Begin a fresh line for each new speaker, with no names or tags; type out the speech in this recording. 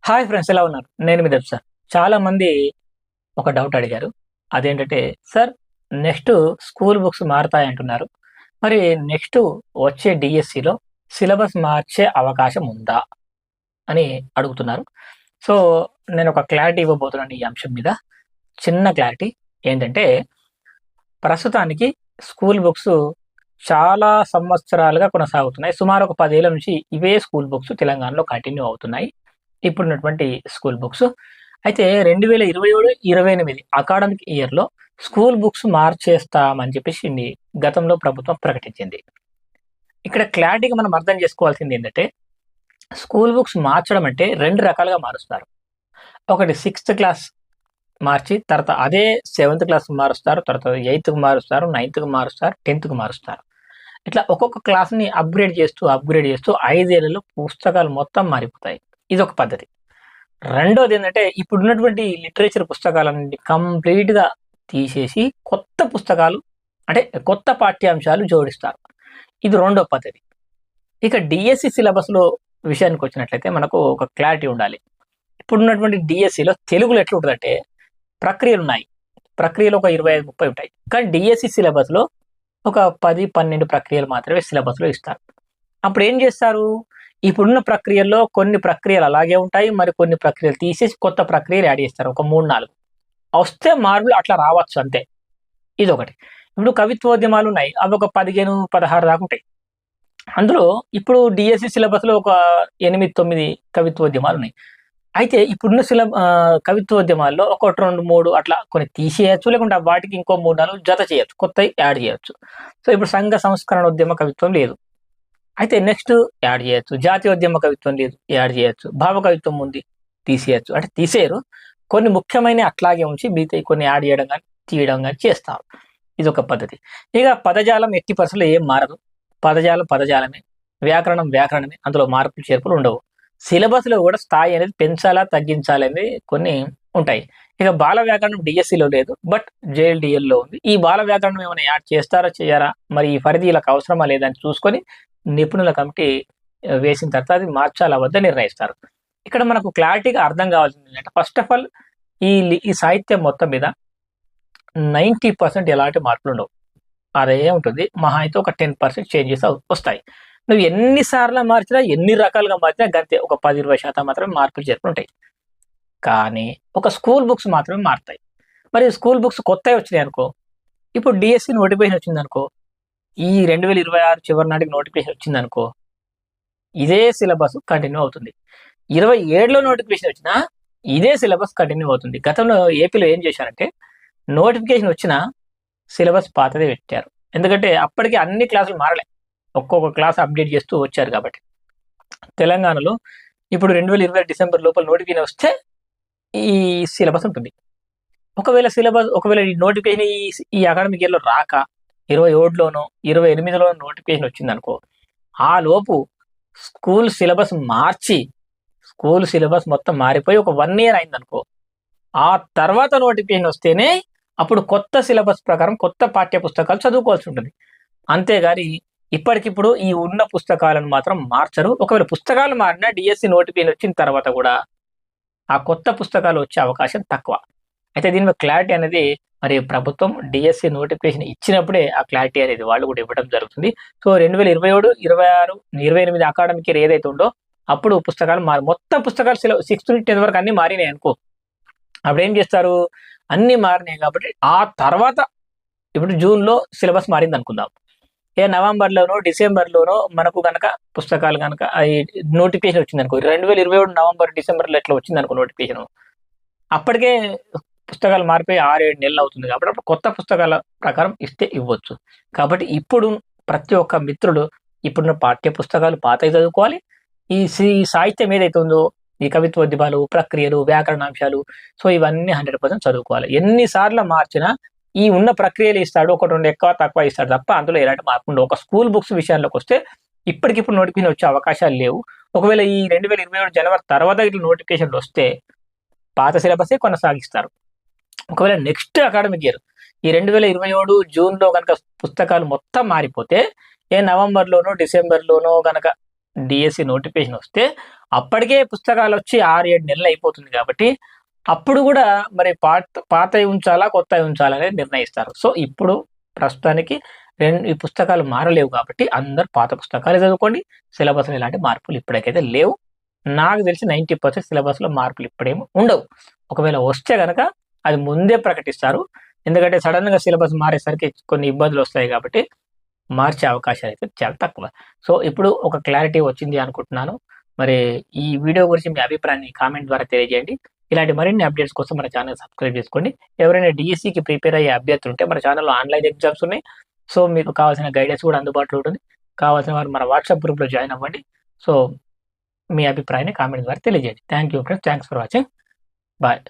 Hi friends, ఎలా ఉన్నారు? నేను మీ సార్. చాలా మంది ఒక డౌట్ అడిగారు. అదేంటంటే, సార్, నెక్స్ట్ స్కూల్ బుక్స్ మారతాయంటున్నారు. మరి నెక్స్ట్ వచ్చే డీఎస్సీలో సిలబస్ మార్చే అవకాశం ఉందా? అని అడుగుతున్నారు. సో, నేను ఒక క్లారిటీ ఇవ్వబోతున్నాను ఈ అంశం మీద. చిన్న క్లారిటీ ఏంటంటే, ప్రస్తుతానికి స్కూల్ బుక్స్ చాలా సంవత్సరాలుగా కొనసాగుతున్నాయి. సుమారు ఒక 10 ఏళ్ల నుంచి ఇవే స్కూల్ బుక్స్ తెలంగాణలో కంటిన్యూ అవుతున్నాయి. ఇప్పుడున్నటువంటి స్కూల్ బుక్స్. అయితే 2027, 28 అకాడమిక్ ఇయర్‌లో స్కూల్ బుక్స్ మార్చేస్తామని చెప్పేసి గతంలో ప్రభుత్వం ప్రకటించింది. ఇక్కడ క్లారిటీగా మనం అర్థం చేసుకోవాల్సిందేంటంటే, స్కూల్ బుక్స్ మార్చడం అంటే 2 రకాలుగా మారుస్తారు. ఒకటి సిక్స్త్ క్లాస్ మార్చి తర్వాత అదే సెవెంత్ క్లాస్‌కి మారుస్తారు. తర్వాత ఎయిత్‌కి మారుస్తారు, నైన్త్‌కి మారుస్తారు, 10థ్‌కి మారుస్తారు. ఇట్లా ఒక్కొక్క క్లాస్‌ని అప్‌గ్రేడ్ చేస్తూ 5 ఏళ్లలో పుస్తకాలు మొత్తం మారిపోతాయి. ఇదొక పద్ధతి. రెండోదేంటంటే, ఇప్పుడున్నటువంటి లిటరేచర్ పుస్తకాలన్నిటిని కంప్లీట్‌గా తీసేసి కొత్త పుస్తకాలు అంటే కొత్త పాఠ్యాంశాలు జోడిస్తారు. ఇది రెండో పద్ధతి. ఇక డీఎస్సీ సిలబస్‌లో విషయానికొచ్చినట్లయితే మనకు ఒక క్లారిటీ ఉండాలి. ఇప్పుడున్నటువంటి డీఎస్సీలో తెలుగులో ఎట్లుంటదంటే ప్రక్రియలున్నాయి. ప్రక్రియలు ఒక 25, 30 ఉంటాయి. కానీ డీఎస్సీ సిలబస్‌లో ఒక 10, 12 ప్రక్రియలు మాత్రమే సిలబస్‌లో ఇస్తారు. అప్పుడేం జేస్తారు? ఇప్పుడున్న ప్రక్రియల్లో కొన్ని ప్రక్రియలు అలాగే ఉంటాయి. మరి కొన్ని ప్రక్రియలు తీసేసి కొత్త ప్రక్రియలు యాడ్ చేస్తారు. ఒక 3, 4 వస్తే మార్పులు అట్లా రావచ్చు అంతే. ఇదొకటి. ఇప్పుడు కవిత్వోద్యమాలున్నాయి. అవి ఒక 15, 16 దాకా ఉంటాయి. అందులో ఇప్పుడు డీఎస్సీ సిలబస్‌లో ఒక 8, 9 కవిత్వోద్యమాలున్నాయి. అయితే ఇప్పుడున్న కవిత్వోద్యమాల్లో ఒకటి, 2, 3 అట్లా కొన్ని తీసేయొచ్చు. లేకుంటే వాటికి ఇంకో 3, 4 జత చేయొచ్చు. కొత్తయి యాడ్ చేయొచ్చు. సో, ఇప్పుడు సంఘ సంస్కరణోద్యమ కవిత్వం లేదు. అయితే నెక్స్ట్ యాడ్ చేయొచ్చు. జాతీయోద్యమ కవిత్వం లేదు. యాడ్ చేయొచ్చు. భావ కవిత్వం ఉంది. తీసేయొచ్చు. అంటే తీసేయరు. కొన్ని ముఖ్యమైనయి అట్లాగే ఉంచి మిగతాయి కొన్ని యాడ్ చేయడం గాని, తీయడం గాని చేస్తారు. ఇదొక పద్ధతి. ఇక పదజాలం ఎట్టి పరిస్థితుల్లో ఏం మారదు. పదజాలం పదజాలమే. వ్యాకరణం వ్యాకరణమే. అందులో మార్పులు చేర్పులు ఉండవు. సిలబస్‌లో కూడా స్థాయి అనేది పెంచాలా, తగ్గించాలా అనేది కొన్ని ఉంటాయి. ఇక బాల వ్యాకరణం డీఎస్సీలో లేదు. బట్ జేఎల్‌డీఎల్‌లో ఉంది. ఈ బాల వ్యాకరణం ఏమైనా యాడ్ చేస్తారా? చేయరా? మరి ఈ పరిధి ఈళ్ళకి అవసరమా లేదా అని చూసుకొని నిపుణుల కమిటీ వేసిన తర్వాత అది మార్చాలా వద్దా నిర్ణయిస్తారు. ఇక్కడ మనకు క్లారిటీగా అర్థం కావాల్సిందేంటంటే, ఫస్ట్ ఆఫ్ ఆల్ ఈ సాహిత్యం మొత్తం మీద 90% ఎలాంటి మార్పులుండవు. అదే ఉంటుంది. మహా అయితే ఒక 10% చేంజెస్ వస్తాయి. నువ్వు ఎన్ని సార్లు మార్చినా, ఎన్ని రకాలుగా మార్చినా గంతే. ఒక 10, 20% మాత్రమే మార్పులు చేర్పులుంటాయి. కానీ ఒక స్కూల్ బుక్స్ మాత్రమే మారతాయి. మరి స్కూల్ బుక్స్ కొత్తయి వచ్చినాయనుకో, ఇప్పుడు డీఎస్సీ నోటిఫికేషన్ వచ్చిందనుకో, ఈ 2026 చివరి నాటికి నోటిఫికేషన్ వచ్చిందనుకో, ఇదే సిలబస్ కంటిన్యూ అవుతుంది. 27లో నోటిఫికేషన్ వచ్చినా, ఇదే సిలబస్ కంటిన్యూ అవుతుంది. గతంలో ఏపీలో ఏం చేశారంటే, నోటిఫికేషన్ వచ్చినా సిలబస్ పాతదే పెట్టారు. ఎందుకంటే అప్పటికి అన్ని క్లాసులు మారలే. ఒక్కొక్క క్లాస్ అప్‌డేట్ చేస్తూ వచ్చారు కాబట్టి. తెలంగాణలో ఇప్పుడు 2020 డిసెంబర్ లోపల నోటిఫికేషన్ వస్తే ఈ సిలబస్ ఉంటుంది. ఒకవేళ ఈ నోటిఫికేషన్ ఈ అకాడమిక్ ఇయర్‌లో రాక 27లోనో, 28లోనో నోటిఫికేషన్ వచ్చిందనుకో, ఆ లోపు స్కూల్ సిలబస్ మార్చి, స్కూల్ సిలబస్ మొత్తం మారిపోయి ఒక 1 ఇయర్ అయిందనుకో, ఆ తర్వాత నోటిఫికేషన్ వస్తేనే అప్పుడు కొత్త సిలబస్ ప్రకారం కొత్త పాఠ్య పుస్తకాలు చదువుకోవాల్సి ఉంటుంది. అంతేగాని ఇప్పటికిప్పుడు ఈ ఉన్న పుస్తకాలను మాత్రం మార్చరు. ఒకవేళ పుస్తకాలు మారినా డీఎస్సీ నోటిఫికేషన్ వచ్చిన తర్వాత కూడా ఆ కొత్త పుస్తకాలు వచ్చే అవకాశం తక్కువ. అయితే దీని మీద క్లారిటీ అనేది మరి ప్రభుత్వం డీఎస్సీ నోటిఫికేషన్ ఇచ్చినప్పుడే ఆ క్లారిటీ అనేది వాళ్ళు కూడా ఇవ్వడం జరుగుతుంది. సో, 2027, 26, 28 అకాడమిక్ ఇయర్ ఏదైతే ఉందో అప్పుడు పుస్తకాలు మొత్తం పుస్తకాలు 6థ్ నుంచి 10థ్ వరకు అన్నీ మారినాయనుకో, అప్పుడేం చేస్తారు? అన్నీ మారినాయి కాబట్టి ఆ తర్వాత ఇప్పుడు జూన్‌లో సిలబస్ మారిందనుకుందాం. నవంబర్‌లోనో, డిసెంబర్‌లోనో మనకు గనక పుస్తకాలు గనక నోటిఫికేషన్ వచ్చిందనుకో, 2027 నవంబర్, డిసెంబర్‌లో ఇట్లా వచ్చిందనుకో నోటిఫికేషను, అప్పటికే పుస్తకాలు మారిపోయి 6, 7 నెలలు అవుతుంది కాబట్టి అప్పుడు కొత్త పుస్తకాల ప్రకారం ఇస్తే ఇవ్వచ్చు. కాబట్టి ఇప్పుడు ప్రతి ఒక్క మిత్రుడు ఇప్పుడున్న పాఠ్య పుస్తకాలు పాతయి చదువుకోవాలి. ఈ సాహిత్యం ఏదైతే ఉందో, ఈ కవిత్వోద్యమాలు, ప్రక్రియలు, వ్యాకరణాంశాలు, సో, ఇవన్నీ 100% చదువుకోవాలి. ఎన్ని సార్లు మార్చినా ఈ ఉన్న ప్రక్రియలు ఇస్తాడు. ఒకటి, 2 ఎక్కువ, తక్కువ ఇస్తాడు తప్ప అందులో ఎలాంటి మార్పు ఉండవు. ఒక స్కూల్ బుక్స్ విషయానికొస్తే ఇప్పటికిప్పుడు నోటిఫికేషన్ వచ్చే అవకాశాలు లేవు. ఒకవేళ ఈ 2027 జనవరి తర్వాత ఇట్లా నోటిఫికేషన్‌లొస్తే పాత సిలబసే కొనసాగిస్తారు. ఒకవేళ నెక్స్ట్ అకాడమిక్ ఇయర్ ఈ 2027 జూన్‌లో గనక పుస్తకాలు మొత్తం మారిపోతే, నవంబర్‌లోనో, డిసెంబర్‌లోనో గనక డిఎస్సి నోటిఫికేషన్ వస్తే అప్పటికే పుస్తకాలు వచ్చి 6, 7 నెలలు అయిపోతుంది కాబట్టి అప్పుడు గూడా మరి పాతయి ఉంచాలా? కొత్తయి ఉంచాలా? అనేది నిర్ణయిస్తారు. సో, ఇప్పుడు ప్రస్తుతానికి ఈ పుస్తకాలు మారలేవు కాబట్టి అందరూ పాత పుస్తకాలే చదువుకోండి. సిలబస్‌లో ఎలాంటి మార్పులు ఇప్పటికైతే లేవు. నాకు తెలిసి 90% సిలబస్‌లో మార్పులు ఇప్పుడేమి ఉండవు. ఒకవేళ వస్తే గనక అది ముందే ప్రకటిస్తారు. ఎందుకంటే సడెన్‌గా సిలబస్ మారేసరికి కొన్ని ఇబ్బందులొస్తాయి కాబట్టి మార్చే అవకాశాలైతే చాలా తక్కువ. సో, ఇప్పుడు ఒక క్లారిటీ వచ్చింది అనుకుంటున్నాను. మరి ఈ వీడియో గురించి మీ అభిప్రాయాన్ని కామెంట్ ద్వారా తెలియజేయండి. ఇలాంటి మరిన్ని అప్డేట్స్ కోసం మన ఛానెల్ సబ్స్క్రైబ్ చేసుకోండి. ఎవరైనా డీఎస్సీకి ప్రిపేర్ అయ్యే అభ్యర్థులుంటే మన ఛానెల్‌లో ఆన్‌లైన్ ఎగ్జామ్స్ ఉన్నాయి. సో, మీకు కావాల్సిన గైడెన్స్ కూడా అందుబాటులో ఉంటుంది. కావాల్సిన వారు మన వాట్సాప్ గ్రూప్‌లో జాయిన్ అవ్వండి. సో, మీ అభిప్రాయాన్ని కామెంట్ ద్వారా తెలియజేయండి. Thank you friends. Thanks for watching. Bye.